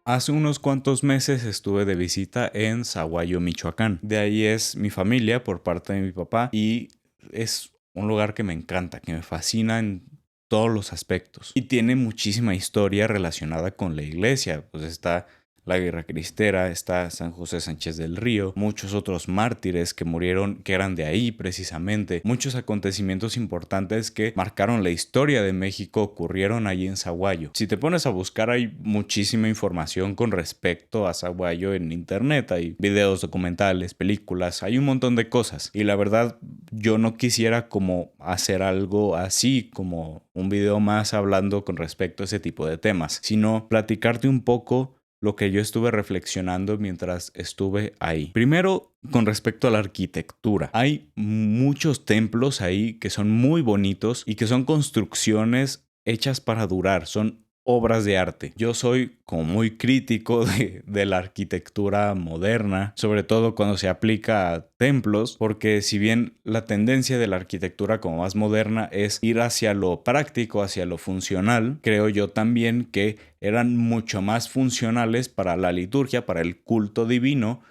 Hace unos cuantos meses estuve de visita en Sahuayo, Michoacán. De ahí es mi familia por parte de mi papá y es un lugar que me encanta, que me fascina en todos los aspectos. Y tiene muchísima historia relacionada con la iglesia. Pues está la Guerra Cristera, está San José Sánchez del Río, muchos otros mártires que murieron, que eran de ahí precisamente. Muchos acontecimientos importantes que marcaron la historia de México ocurrieron allí en Sahuayo. Si te pones a buscar, hay muchísima información con respecto a Sahuayo en internet. Hay videos, documentales, películas, hay un montón de cosas. Y la verdad, yo no quisiera como hacer algo así, como un video más hablando con respecto a ese tipo de temas, sino platicarte un poco lo que yo estuve reflexionando mientras estuve ahí. Primero, con respecto a la arquitectura. Hay muchos templos ahí que son muy bonitos y que son construcciones hechas para durar, son obras de arte. Yo soy como muy crítico de la arquitectura moderna, sobre todo cuando se aplica a templos, porque si bien la tendencia de la arquitectura como más moderna es ir hacia lo práctico, hacia lo funcional, creo yo también que eran mucho más funcionales para la liturgia, para el culto divino,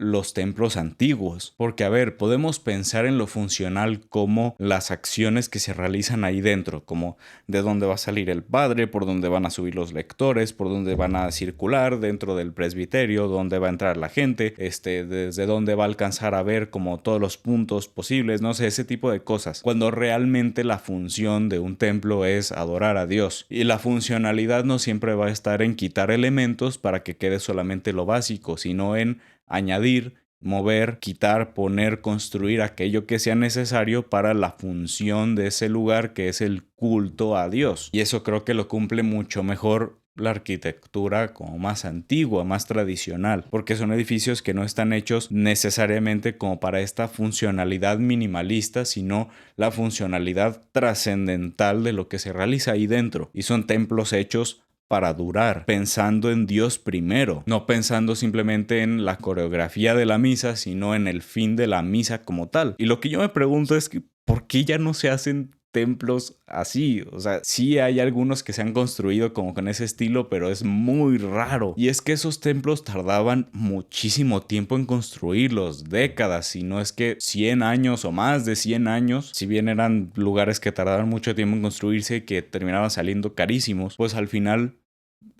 los templos antiguos. Porque, a ver, podemos pensar en lo funcional como las acciones que se realizan ahí dentro, como de dónde va a salir el padre, por dónde van a subir los lectores, por dónde van a circular dentro del presbiterio, dónde va a entrar la gente, desde dónde va a alcanzar a ver como todos los puntos posibles, no sé, ese tipo de cosas. Cuando realmente la función de un templo es adorar a Dios. Y la funcionalidad no siempre va a estar en quitar elementos para que quede solamente lo básico, sino en añadir, mover, quitar, poner, construir aquello que sea necesario para la función de ese lugar, que es el culto a Dios. Y eso creo que lo cumple mucho mejor la arquitectura como más antigua, más tradicional, porque son edificios que no están hechos necesariamente como para esta funcionalidad minimalista, sino la funcionalidad trascendental de lo que se realiza ahí dentro. Y son templos hechos para durar, pensando en Dios primero, no pensando simplemente en la coreografía de la misa, sino en el fin de la misa como tal. Y lo que yo me pregunto es que, ¿por qué ya no se hacen templos así? O sea, sí hay algunos que se han construido como con ese estilo, pero es muy raro. Y es que esos templos tardaban muchísimo tiempo en construirlos, décadas, si no es que 100 años o más de 100 años. Si bien eran lugares que tardaban mucho tiempo en construirse y que terminaban saliendo carísimos, pues al final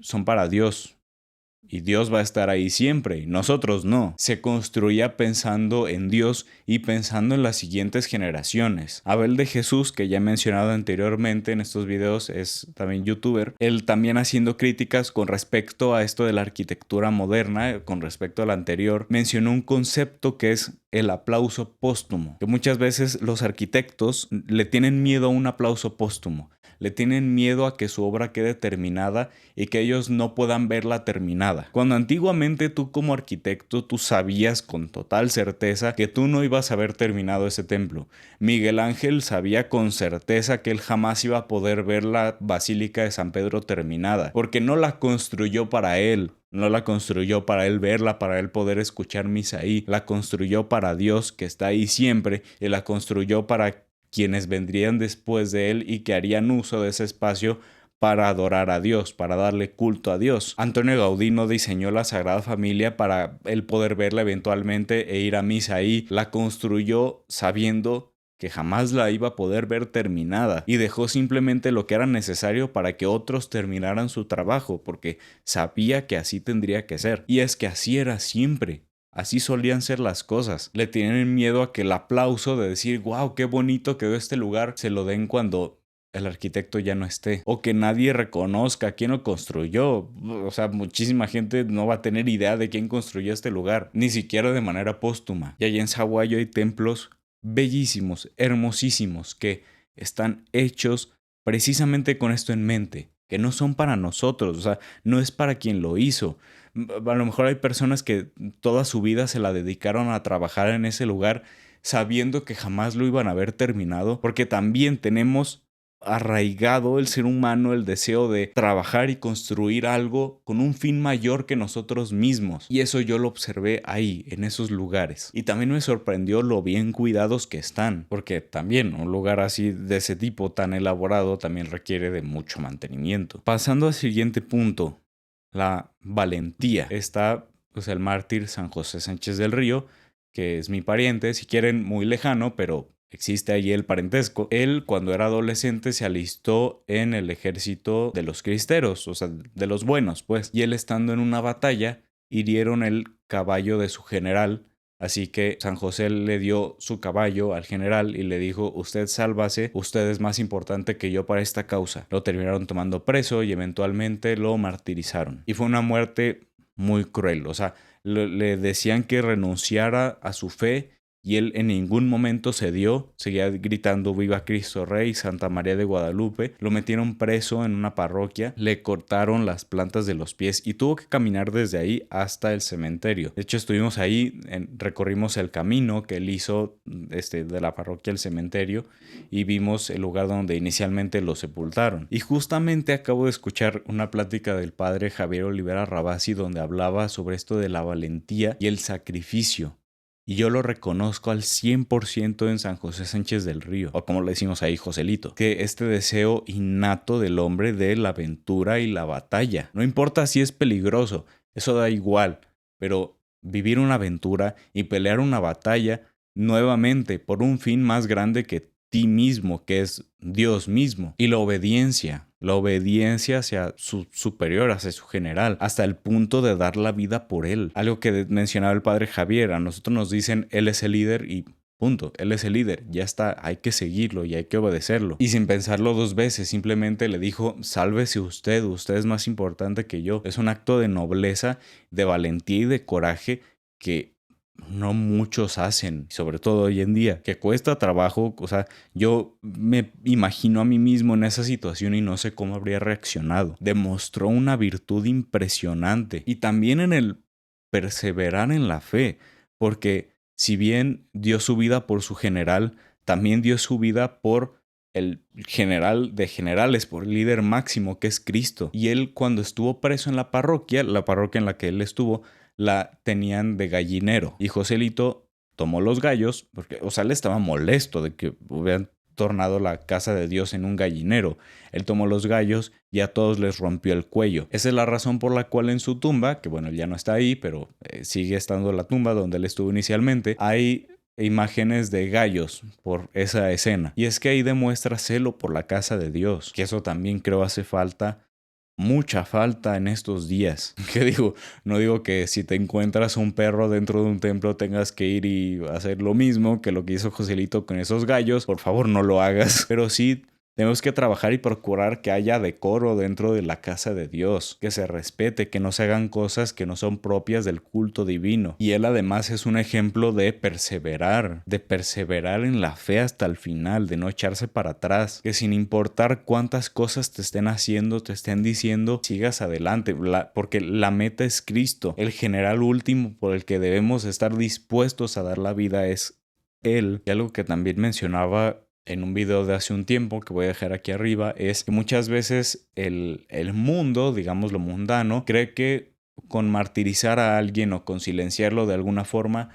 son para Dios. Y Dios va a estar ahí siempre, y nosotros no. Se construía pensando en Dios y pensando en las siguientes generaciones. Abel de Jesús, que ya he mencionado anteriormente en estos videos, es también youtuber. Él también haciendo críticas con respecto a esto de la arquitectura moderna, con respecto a la anterior, mencionó un concepto que es el aplauso póstumo. Que muchas veces los arquitectos le tienen miedo a un aplauso póstumo. Le tienen miedo a que su obra quede terminada y que ellos no puedan verla terminada. Cuando antiguamente tú como arquitecto tú sabías con total certeza que tú no ibas a ver terminado ese templo. Miguel Ángel sabía con certeza que él jamás iba a poder ver la Basílica de San Pedro terminada, porque no la construyó para él. No la construyó para él verla, para él poder escuchar misa ahí. La construyó para Dios, que está ahí siempre, y la construyó para quienes vendrían después de él y que harían uso de ese espacio para adorar a Dios, para darle culto a Dios. Antonio Gaudí no diseñó la Sagrada Familia para él poder verla eventualmente e ir a misa ahí. La construyó sabiendo que jamás la iba a poder ver terminada y dejó simplemente lo que era necesario para que otros terminaran su trabajo, porque sabía que así tendría que ser. Y es que así era siempre. Así solían ser las cosas. Le tienen miedo a que el aplauso de decir, wow, qué bonito quedó este lugar, se lo den cuando el arquitecto ya no esté. O que nadie reconozca quién lo construyó. O sea, muchísima gente no va a tener idea de quién construyó este lugar, ni siquiera de manera póstuma. Y allá en Sahuayo hay templos bellísimos, hermosísimos, que están hechos precisamente con esto en mente, que no son para nosotros, o sea, no es para quien lo hizo. A lo mejor hay personas que toda su vida se la dedicaron a trabajar en ese lugar sabiendo que jamás lo iban a ver terminado, porque también tenemos arraigado el ser humano el deseo de trabajar y construir algo con un fin mayor que nosotros mismos. Y eso yo lo observé ahí, en esos lugares. Y también me sorprendió lo bien cuidados que están, porque también un lugar así de ese tipo tan elaborado también requiere de mucho mantenimiento. Pasando al siguiente punto, la valentía. Está pues el mártir San José Sánchez del Río, que es mi pariente, si quieren muy lejano, pero existe allí el parentesco. Él, cuando era adolescente, se alistó en el ejército de los cristeros, o sea, de los buenos, pues. Y él, estando en una batalla, hirieron el caballo de su general. Así que San José le dio su caballo al general y le dijo: usted sálvase, usted es más importante que yo para esta causa. Lo terminaron tomando preso y eventualmente lo martirizaron. Y fue una muerte muy cruel, o sea, le decían que renunciara a su fe y él en ningún momento cedió, seguía gritando viva Cristo Rey, Santa María de Guadalupe. Lo metieron preso en una parroquia, le cortaron las plantas de los pies y tuvo que caminar desde ahí hasta el cementerio. De hecho, estuvimos ahí, recorrimos el camino que él hizo de la parroquia al cementerio y vimos el lugar donde inicialmente lo sepultaron. Y justamente acabo de escuchar una plática del padre Javier Olivera Rabasi donde hablaba sobre esto de la valentía y el sacrificio. Y yo lo reconozco al 100% en San José Sánchez del Río, o como le decimos ahí, Joselito, que este deseo innato del hombre de la aventura y la batalla. No importa si es peligroso, eso da igual, pero vivir una aventura y pelear una batalla nuevamente por un fin más grande que ti mismo, que es Dios mismo. Y la obediencia hacia su superior, hacia su general, hasta el punto de dar la vida por él. Algo que mencionaba el padre Javier, a nosotros nos dicen, él es el líder y punto, él es el líder, ya está, hay que seguirlo y hay que obedecerlo. Y sin pensarlo dos veces, simplemente le dijo: sálvese usted es más importante que yo. Es un acto de nobleza, de valentía y de coraje que no muchos hacen, sobre todo hoy en día, que cuesta trabajo. O sea, yo me imagino a mí mismo en esa situación y no sé cómo habría reaccionado. Demostró una virtud impresionante y también en el perseverar en la fe, porque si bien dio su vida por su general, también dio su vida por el general de generales, por el líder máximo que es Cristo. Y él, cuando estuvo preso en la parroquia en la que él estuvo, la tenían de gallinero. Y Joselito tomó los gallos, porque, o sea, él estaba molesto de que hubieran tornado la casa de Dios en un gallinero. Él tomó los gallos y a todos les rompió el cuello. Esa es la razón por la cual en su tumba, que bueno, él ya no está ahí, pero sigue estando la tumba donde él estuvo inicialmente, hay imágenes de gallos por esa escena. Y es que ahí demuestra celo por la casa de Dios, que eso también creo hace falta, mucha falta en estos días. ¿Qué digo? No digo que si te encuentras un perro dentro de un templo tengas que ir y hacer lo mismo que lo que hizo Joselito con esos gallos. Por favor, no lo hagas. Pero sí tenemos que trabajar y procurar que haya decoro dentro de la casa de Dios, que se respete, que no se hagan cosas que no son propias del culto divino. Y él además es un ejemplo de perseverar en la fe hasta el final, de no echarse para atrás, que sin importar cuántas cosas te estén haciendo, te estén diciendo, sigas adelante, porque la meta es Cristo. El general último por el que debemos estar dispuestos a dar la vida es Él. Y algo que también mencionaba en un video de hace un tiempo que voy a dejar aquí arriba, es que muchas veces el mundo, digamos lo mundano, cree que con martirizar a alguien o con silenciarlo de alguna forma,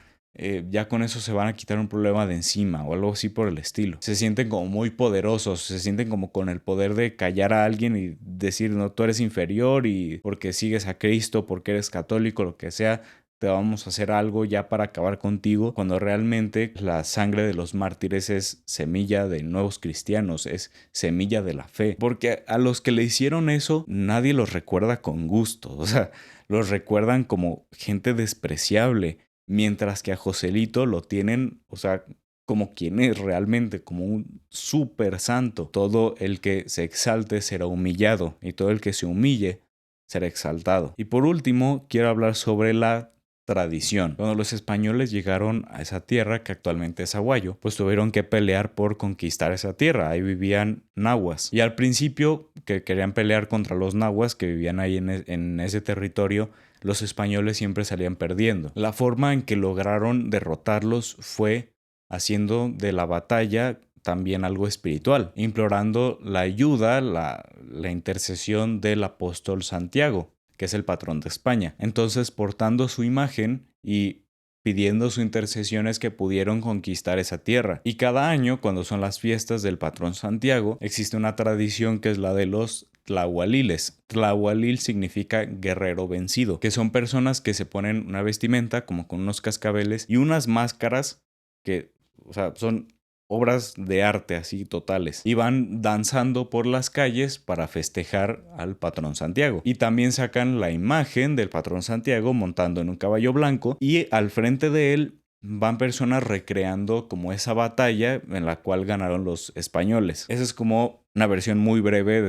ya con eso se van a quitar un problema de encima o algo así por el estilo. Se sienten como muy poderosos, se sienten como con el poder de callar a alguien y decir: no, tú eres inferior y porque sigues a Cristo, porque eres católico, lo que sea, te vamos a hacer algo ya para acabar contigo, cuando realmente la sangre de los mártires es semilla de nuevos cristianos, es semilla de la fe. Porque a los que le hicieron eso, nadie los recuerda con gusto, o sea, los recuerdan como gente despreciable, mientras que a Joselito lo tienen, o sea, como quien es realmente, como un súper santo. Todo el que se exalte será humillado, y todo el que se humille será exaltado. Y por último, quiero hablar sobre la tradición. Cuando los españoles llegaron a esa tierra, que actualmente es Aguayo, pues tuvieron que pelear por conquistar esa tierra. Ahí vivían nahuas. Y al principio, que querían pelear contra los nahuas que vivían ahí en ese territorio, los españoles siempre salían perdiendo. La forma en que lograron derrotarlos fue haciendo de la batalla también algo espiritual, implorando la ayuda, la intercesión del apóstol Santiago, que es el patrón de España. Entonces, portando su imagen y pidiendo su intercesión es que pudieron conquistar esa tierra. Y cada año, cuando son las fiestas del patrón Santiago, existe una tradición que es la de los tlahualiles. Tlahualil significa guerrero vencido, que son personas que se ponen una vestimenta como con unos cascabeles y unas máscaras que, o sea, son obras de arte así totales, y van danzando por las calles para festejar al patrón Santiago. Y también sacan la imagen del patrón Santiago montando en un caballo blanco, y al frente de él van personas recreando como esa batalla en la cual ganaron los españoles. Esa es como una versión muy breve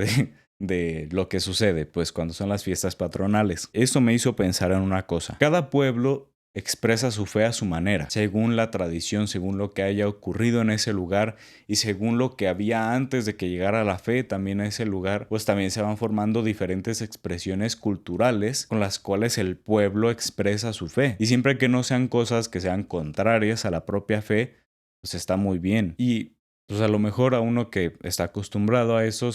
de lo que sucede, pues cuando son las fiestas patronales. Eso me hizo pensar en una cosa. Cada pueblo expresa su fe a su manera, según la tradición, según lo que haya ocurrido en ese lugar y según lo que había antes de que llegara la fe también a ese lugar, pues también se van formando diferentes expresiones culturales con las cuales el pueblo expresa su fe. Y siempre que no sean cosas que sean contrarias a la propia fe, pues está muy bien. Y pues a lo mejor a uno que está acostumbrado a eso,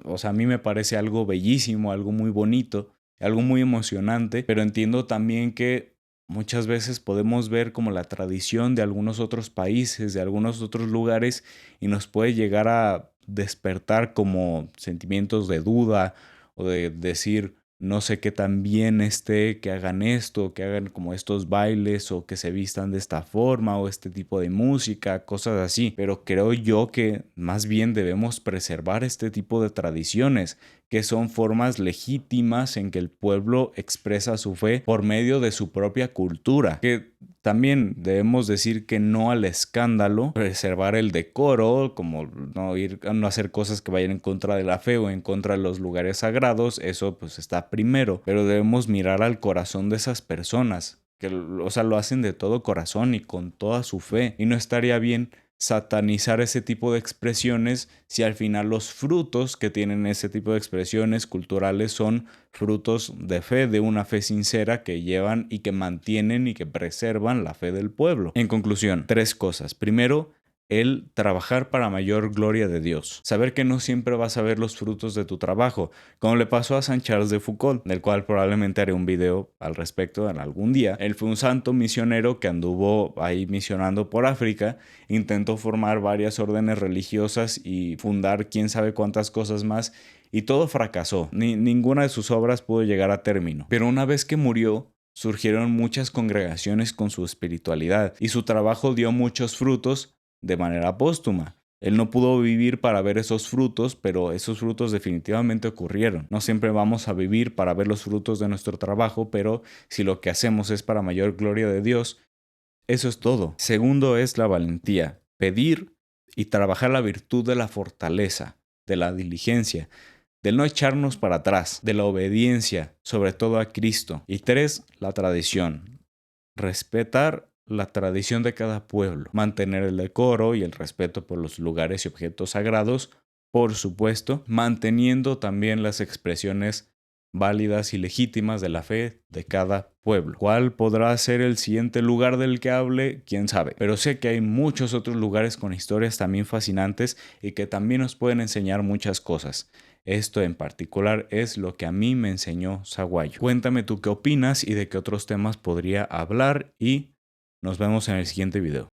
o sea, a mí me parece algo bellísimo, algo muy bonito, algo muy emocionante, pero entiendo también que muchas veces podemos ver como la tradición de algunos otros países, de algunos otros lugares, y nos puede llegar a despertar como sentimientos de duda o de decir, no sé qué tan bien esté que hagan esto, que hagan como estos bailes o que se vistan de esta forma o este tipo de música, cosas así. Pero creo yo que más bien debemos preservar este tipo de tradiciones, que son formas legítimas en que el pueblo expresa su fe por medio de su propia cultura. Que también debemos decir que no al escándalo, preservar el decoro, como no hacer cosas que vayan en contra de la fe o en contra de los lugares sagrados, eso pues está primero, pero debemos mirar al corazón de esas personas, que o sea, lo hacen de todo corazón y con toda su fe, y no estaría bien satanizar ese tipo de expresiones si al final los frutos que tienen ese tipo de expresiones culturales son frutos de fe, de una fe sincera que llevan y que mantienen y que preservan la fe del pueblo. En conclusión, 3 cosas. Primero, el trabajar para mayor gloria de Dios. Saber que no siempre vas a ver los frutos de tu trabajo, como le pasó a Saint Charles de Foucault, del cual probablemente haré un video al respecto en algún día. Él fue un santo misionero que anduvo ahí misionando por África, intentó formar varias órdenes religiosas y fundar quién sabe cuántas cosas más, y todo fracasó. Ninguna de sus obras pudo llegar a término. Pero una vez que murió, surgieron muchas congregaciones con su espiritualidad, y su trabajo dio muchos frutos de manera póstuma. Él no pudo vivir para ver esos frutos, pero esos frutos definitivamente ocurrieron. No siempre vamos a vivir para ver los frutos de nuestro trabajo, pero si lo que hacemos es para mayor gloria de Dios, eso es todo. Segundo es la valentía, pedir y trabajar la virtud de la fortaleza, de la diligencia, del no echarnos para atrás, de la obediencia, sobre todo a Cristo. Y 3, la tradición, respetar la tradición de cada pueblo, mantener el decoro y el respeto por los lugares y objetos sagrados, por supuesto, manteniendo también las expresiones válidas y legítimas de la fe de cada pueblo. ¿Cuál podrá ser el siguiente lugar del que hable? Quién sabe. Pero sé que hay muchos otros lugares con historias también fascinantes y que también nos pueden enseñar muchas cosas. Esto en particular es lo que a mí me enseñó Saguayo. Cuéntame tú qué opinas y de qué otros temas podría hablar, y nos vemos en el siguiente video.